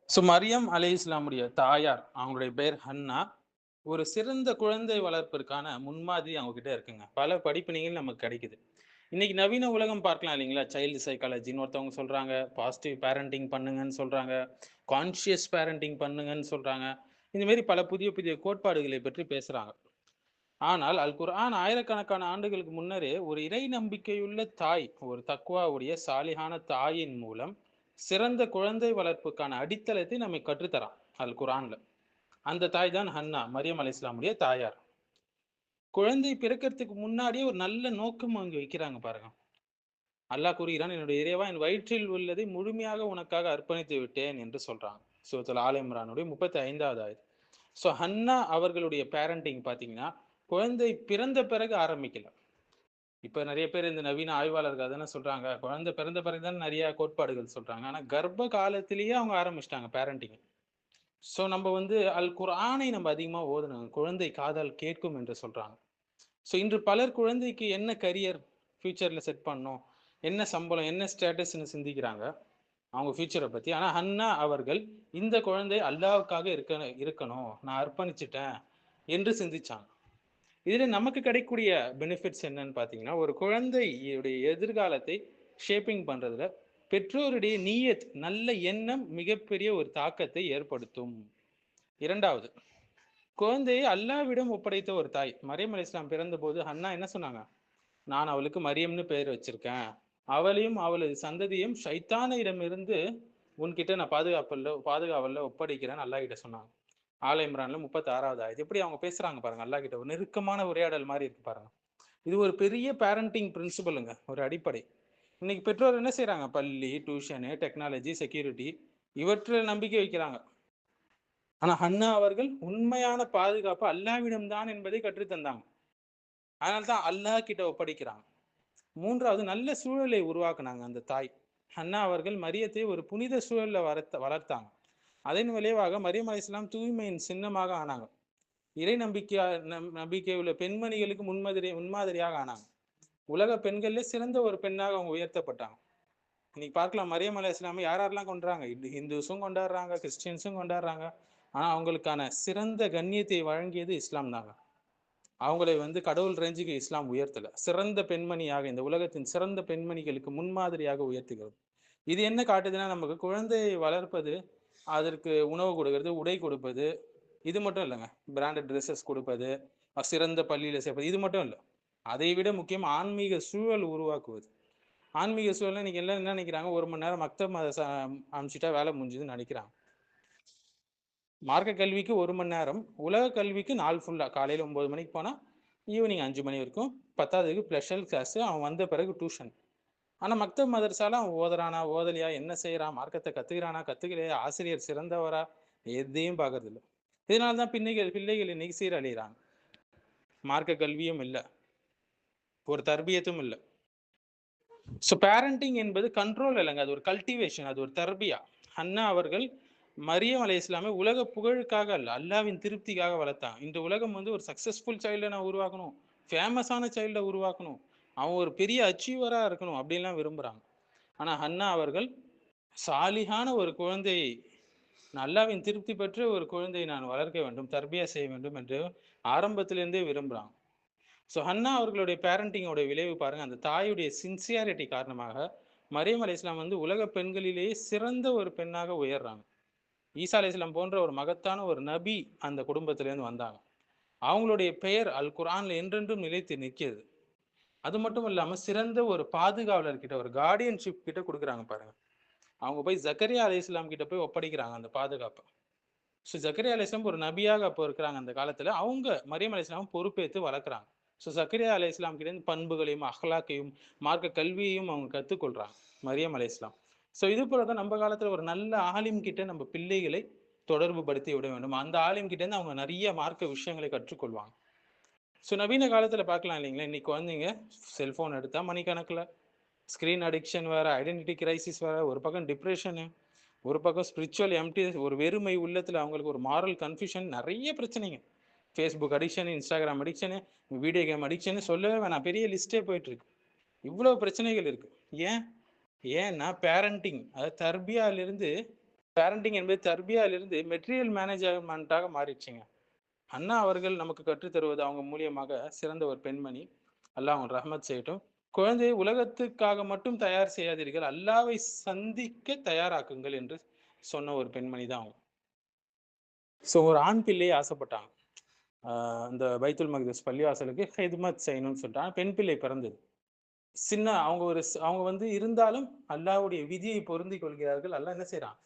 மரியம் அலை இஸ்லாமுடைய தாயார், அவங்களுடைய பெயர் ஹன்னா. ஒரு சிறந்த குழந்தை வளர்ப்பிற்கான முன்மாதிரி அவங்க கிட்ட இருக்குங்க. பல படிப்பினைகள் நமக்கு கிடைக்குது. இன்னைக்கு நவீன உலகம் பார்க்கலாம் இல்லைங்களா? சைல்டு சைக்காலஜின்னு ஒருத்தவங்க சொல்றாங்க, பாசிட்டிவ் பேரண்டிங் பண்ணுங்கன்னு சொல்றாங்க, கான்ஷியஸ் பேரண்டிங் பண்ணுங்கன்னு சொல்றாங்க. இந்த மாதிரி பல புதிய புதிய கோட்பாடுகளை பற்றி பேசுறாங்க. ஆனால் அல் குர்ஆன் ஆயிரக்கணக்கான ஆண்டுகளுக்கு முன்னரே ஒரு இறை நம்பிக்கையுள்ள தாய், ஒரு தக்வாவுடைய சாலிகான தாயின் மூலம் சிறந்த குழந்தை வளர்ப்புக்கான அடித்தளத்தை நம்மை கற்றுத்தரான் அல் குர்ஆன்ல. அந்த தாய் தான் ஹன்னா, மரியம் அலை இஸ்லாமுடைய தாயார். குழந்தை பிறக்கிறதுக்கு முன்னாடியே ஒரு நல்ல நோக்கம் அங்க வைக்கிறாங்க பாருங்க. அல்லாஹ் கூறுகிறான், என்னுடைய இறைவா, என் வயிற்றில் உள்ளதை முழுமையாக உனக்காக அர்ப்பணித்து விட்டேன் என்று சொல்றாங்க. சூரத்துல் ஆல இம்ரானுடைய 35வது ஆயத். ஹன்னா அவர்களுடைய பேரண்டிங் பாத்தீங்கன்னா, குழந்தை பிறந்த பிறகு ஆரம்பிக்கல. இப்ப நிறைய பேர் இந்த நவீன ஆய்வாளர்கள் அதானே சொல்றாங்க, குழந்தை பிறந்த பிறகுதான் நிறைய கோட்பாடுகள் சொல்றாங்க. ஆனா கர்ப்ப காலத்திலேயே அவங்க ஆரம்பிச்சிட்டாங்க பேரண்டிங். நம்ம அல் குர்ஆனை நம்ம அதிகமா ஓதணும். குழந்தை காதால் கேட்கும் என்று சொல்றாங்க. இன்று பலர் குழந்தைக்கு என்ன கரியர் ஃபியூச்சர்ல செட் பண்ணணும், என்ன சம்பளம், என்ன ஸ்டேட்டஸ்ன்னு சிந்திக்கிறாங்க அவங்க ஃபியூச்சரை பத்தி. ஆனா ஹன்னா அவர்கள் இந்த குழந்தை அல்லாஹ்வுக்காக இருக்கணும், நான் அர்ப்பணிச்சிட்டேன் என்று சிந்திச்சாங்க. இதுல நமக்கு கிடைக்கக்கூடிய பெனிஃபிட்ஸ் என்னன்னு பாத்தீங்கன்னா, ஒரு குழந்தையுடைய எதிர்காலத்தை ஷேப்பிங் பண்றதுல பெற்றோருடைய நீயத், நல்ல எண்ணம் மிகப்பெரிய ஒரு தாக்கத்தை ஏற்படுத்தும். இரண்டாவது, குழந்தையை அல்லாஹ்விடம் ஒப்படைத்த ஒரு தாய். மரியம் அலைஹிஸ்ஸலாம் பிறந்த போது ஹன்னா என்ன சொன்னாங்க? நான் அவளுக்கு மரியம்னு பெயர் வச்சிருக்கேன், அவளையும் அவளது சந்ததியும் ஷைத்தானிடமிருந்து உன்கிட்ட நான் பாதுகாவல்ல ஒப்படைக்கிறேன்னு அல்லாஹ் கிட்ட சொன்னாங்க. ஆல இம்ரான்ல 36வது ஆயத். எப்படி அவங்க பேசுறாங்க பாருங்க அல்லாஹ் கிட்ட. ஒரு நெருக்கமான உரையாடல் மாதிரி இருக்கு பாருங்க. இது ஒரு பெரிய பேரண்டிங் பிரின்சிபலுங்க, ஒரு அடிப்படை. இன்னைக்கு பெற்றோர் என்ன செய்யறாங்க? பள்ளி, டியூஷனு, டெக்னாலஜி, செக்யூரிட்டி இவற்றில் நம்பிக்கை வைக்கிறாங்க. ஆனா ஹன்னா அவர்கள் உண்மையான பாதுகாப்பு அல்லாஹ்விடம் தான் என்பதை கற்றுத்தந்தாங்க. அதனால்தான் அல்லாஹ் கிட்ட ஒப்படைக்கிறாங்க. மூன்றாவது, நல்ல சூழலை உருவாக்குனாங்க அந்த தாய். ஹன்னா அவர்கள் மரியத்தை ஒரு புனித சூழல்ல வளர்த்தாங்க. அதன் விளைவாக மரியம் அலைஹிஸ்ஸலாம் தூய்மையின் சின்னமாக ஆனாங்க. இறை நம்பிக்கை உள்ள பெண்மணிகளுக்கு முன்மாதிரியாக ஆனாங்க. உலக பெண்கள்ல சிறந்த ஒரு பெண்ணாக அவங்க உயர்த்தப்பட்டாங்க. இன்னைக்கு பார்க்கலாம், மரியம் அலைஹிஸ்ஸலாமை யாரெல்லாம் கொண்டாடுறாங்க? இந்துஸும் கொண்டாடுறாங்க, கிறிஸ்டியன்ஸும் கொண்டாடுறாங்க. ஆனா அவங்களுக்கான சிறந்த கண்ணியத்தை வழங்கியது இஸ்லாம் தாங்க. அவங்களை கடவுள் ரேஞ்சுக்கு இஸ்லாம் உயர்த்தல, சிறந்த பெண்மணியாக, இந்த உலகத்தின் சிறந்த பெண்மணிகளுக்கு முன்மாதிரியாக உயர்த்துகிறது. இது என்ன காட்டுதுன்னா, நமக்கு குழந்தையை வளர்ப்பது, அதற்கு உணவு கொடுக்கறது, உடை கொடுப்பது, இது மட்டும் இல்லைங்க. பிராண்டட் ட்ரெஸ்ஸஸ் கொடுப்பது, சிறந்த பள்ளியில சேர்ப்பது, இது மட்டும் இல்லை. அதை விட முக்கியம் ஆன்மீக சூழல் உருவாக்குவது. ஆன்மீக சூழல் இன்னைக்கு எல்லாம் என்ன நினைக்கிறாங்க? 1 மணி நேரம் மக்தப் அனுப்பிச்சிட்டா வேலை முடிஞ்சுதுன்னு நினைக்கிறாங்க. மார்க்க கல்விக்கு 1 மணி நேரம், உலக கல்விக்கு நாள் ஃபுல்லா, காலையில 9 மணிக்கு போனா ஈவினிங் 5 மணி வரைக்கும், 10வது ஸ்பெஷல் கிளாஸ், அவன் வந்த பிறகு டியூஷன். ஆனா மக்தப் மதரசால அவன் ஓதுறானா, ஓதலையா, என்ன செய்யறான், மார்க்கத்தை கத்துக்கிறானா, கத்துக்கலையா, ஆசிரியர் சிறந்தவரா, எதையும் பார்க்கறது இல்லை. இதனால்தான் பிள்ளைகள் இன்னைக்கு சீரழிகிறாங்க. மார்க்க கல்வியும் இல்லை, ஒரு தர்பியத்தும் இல்லை. பேரண்டிங் என்பது கண்ட்ரோல் இல்லைங்க, அது ஒரு கல்டிவேஷன், அது ஒரு தர்பியா. ஹன்னா அவர்கள் மரியம் அலைஹிஸ்ஸலாமை உலக புகழுக்காக அல்ல, அல்லாவின் திருப்திக்காக வளர்த்தாங்க. இந்த உலகம் ஒரு சக்சஸ்ஃபுல் சைல்டை நான் உருவாக்கணும், ஃபேமஸான சைல்டை உருவாக்கணும், அவன் ஒரு பெரிய அச்சீவரா இருக்கணும் அப்படின்லாம் விரும்புறாங்க. ஆனா ஹன்னா அவர்கள் சாலிகான ஒரு குழந்தையை, அல்லாவின் திருப்தி பெற்ற ஒரு குழந்தையை நான் வளர்க்க வேண்டும், தர்பியா செய்ய வேண்டும் என்று ஆரம்பத்திலிருந்தே விரும்புறாங்க. ஹன்னா அவர்களுடைய பேரண்டிங்கோட விளைவு பாருங்க. அந்த தாயுடைய சின்சியாரிட்டி காரணமாக மரியம் அலைஹிஸ்ஸலாம் உலக பெண்களிலேயே சிறந்த ஒரு பெண்ணாக உயர்றாங்க. ஈசா அலைஹிஸ்ஸலாம் போன்ற ஒரு மகத்தான ஒரு நபி அந்த குடும்பத்திலேருந்து வந்தாங்க. அவங்களுடைய பெயர் அல் குர்ஆன்ல என்றென்றும் நிலைத்து நிற்கிறது. அது மட்டும் இல்லாம சிறந்த ஒரு பாதுகாவலர் கிட்ட, ஒரு கார்டியன்ஷிப் கிட்ட கொடுக்குறாங்க பாருங்க. அவங்க போய் ஜக்கரியா அலைஹிஸ்ஸலாம் கிட்ட போய் ஒப்படைக்கிறாங்க அந்த பாதுகாப்பை. ஜக்கரியா அலைஹிஸ்ஸலாம் ஒரு நபியாக அப்போ இருக்கிறாங்க அந்த காலத்துல. அவங்க மரியம் அலைஹிஸ்ஸலாம் பொறுப்பேற்று வளர்க்குறாங்க. ஜக்கரியா அலைஹிஸ்ஸலாம் கிட்ட இருந்து பண்புகளையும், அஹ்லாக்கையும், மார்க்க கல்வியையும் அவங்க கற்றுக்கொள்றாங்க மரியம் அலைஹிஸ்ஸலாம். இது போலதான் நம்ம காலத்துல ஒரு நல்ல ஆலிம் கிட்ட நம்ம பிள்ளைகளை தொடர்பு படுத்தி விட வேண்டும். அந்த ஆலிம் கிட்ட இருந்து அவங்க நிறைய மார்க்க விஷயங்களை கற்றுக்கொள்வாங்க. நவீன காலத்துல பார்க்கலாம் இல்லைங்களா, இன்னைக்கு குழந்தைங்க செல்போன் எடுத்தா மணிக்கணக்கில், ஸ்கிரீன் அடிக்ஷன் வேற, ஐடென்டிட்டி கிரைசிஸ் வேற, ஒரு பக்கம் டிப்ரெஷனு, ஒரு பக்கம் ஸ்பிரிச்சுவல் எம்டி, ஒரு வெறுமை உள்ளத்துல, அவங்களுக்கு ஒரு மாரல் கன்ஃபியூஷன், நிறைய பிரச்சனைங்க. Facebook addiction, Instagram addiction, video game addiction, சொல்லவே வேணாம், பெரிய லிஸ்டே போயிட்டு இருக்கு. இவ்வளவு பிரச்சனைகள் இருக்கு. ஏன்னா பேரண்டிங், அதாவது தர்பியாலிருந்து பேரண்டிங் என்பது தர்பியாவிலிருந்து மெட்டீரியல் மேனேஜ்மெண்ட்டாக மாறிடுச்சுங்க. அண்ணா அவர்கள் நமக்கு கற்றுத்தருவது அவங்க மூலியமாக சிறந்த ஒரு பெண்மணி. அல்லாஹ் அவங்க ரஹ்மத் செய்யட்டும். குழந்தையை உலகத்துக்காக மட்டும் தயார் செய்யாதீர்கள், அல்லாவை சந்திக்க தயாராக்குங்கள் என்று சொன்ன ஒரு பெண்மணி தான் அவங்க. ஸோ ஒரு ஆண் பிள்ளையை ஆசைப்பட்டாங்க. இந்த பைத்துல் மக்திஸ் பள்ளிவாசலுக்கு ஹித்மத் செய்யணும்னு சொல்லிட்டு. ஆனா பெண் பிள்ளை பிறந்தது. சின்ன அவங்க வந்து இருந்தாலும் அல்லாஹ்வுடைய விதியை பொருந்திக் கொள்கிறார்கள். அல்லாஹ் என்ன செய்றான்?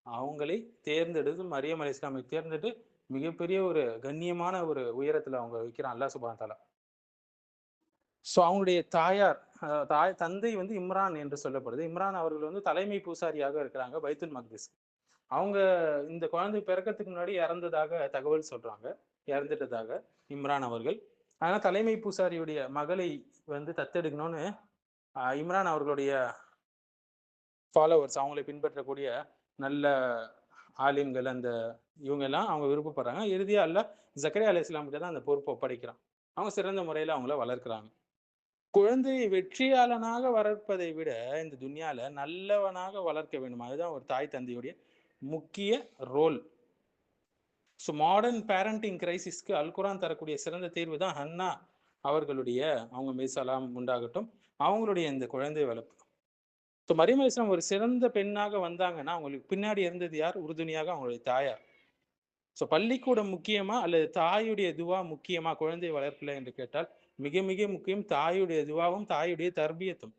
அவங்களை தேர்ந்தெடுத்து மரியம் அலைஹிஸ்ஸலாமை தேர்ந்தெடுத்து மிகப்பெரிய ஒரு கண்ணியமான ஒரு உயரத்துல அவங்க வைக்கிறான் அல்லாஹ் சுப்ஹானஹு வ தஆலா. ஸோ அவங்களுடைய தாயார் தந்தை வந்து இம்ரான் என்று சொல்லப்படுது. இம்ரான் அவர்கள் வந்து தலைமை பூசாரியாக இருக்கிறாங்க பைத்துல் மக்திஸ். அவங்க இந்த குழந்தை பிறக்கறதுக்கு முன்னாடி இறந்ததாக தகவல் சொல்றாங்க. இறந்துட்டதாக இம்ரான் அவர்கள். ஆனா தலைமை பூசாரியுடைய மகளை வந்து தத்தெடுக்கணும்னு இம்ரான் அவர்களுடைய ஃபாலோவர்ஸ், அவங்களை பின்பற்றக்கூடிய நல்ல ஆலிம்கள், அந்த இவங்க எல்லாம் அவங்க விருப்பப்படுறாங்க. இறுதியா அல்லாஹ் ஜக்கரியா அலைஹிஸ்ஸலாம் கிட்ட தான் அந்த பொறுப்பை ஒப்படைக்கிறான். அவங்க சிறந்த முறையில அவங்கள வளர்க்கிறாங்க. குழந்தையை வெற்றியாளனாக வளர்ப்பதை விட இந்த துன்யால நல்லவனாக வளர்க்க வேண்டும். அதுதான் ஒரு தாய் தந்தையுடைய முக்கிய ரோல். ஸோ மாடர்ன் பேரண்டிங் கிரைசிஸ்க்கு அல் குர்ஆன் தரக்கூடிய சிறந்த தீர்வு தான் ஹன்னா அவர்களுடைய, அவங்க மீது சலாம் உண்டாகட்டும், அவங்களுடைய இந்த குழந்தை வளர்ப்பு. ஸோ மரியம் அலைஹிஸ்ஸலாம் ஒரு சிறந்த பெண்ணாக வந்தாங்கன்னா அவங்களுக்கு பின்னாடி இருந்தது யார்? உறுதுணையாக அவங்களுடைய தாயார். ஸோ பள்ளிக்கூடம் முக்கியமா அல்லது தாயுடைய துவா முக்கியமா குழந்தை வளர்ப்புல என்று கேட்டால் மிக மிக முக்கியம் தாயுடைய துவாவும் தாயுடைய தர்பியத்தும்.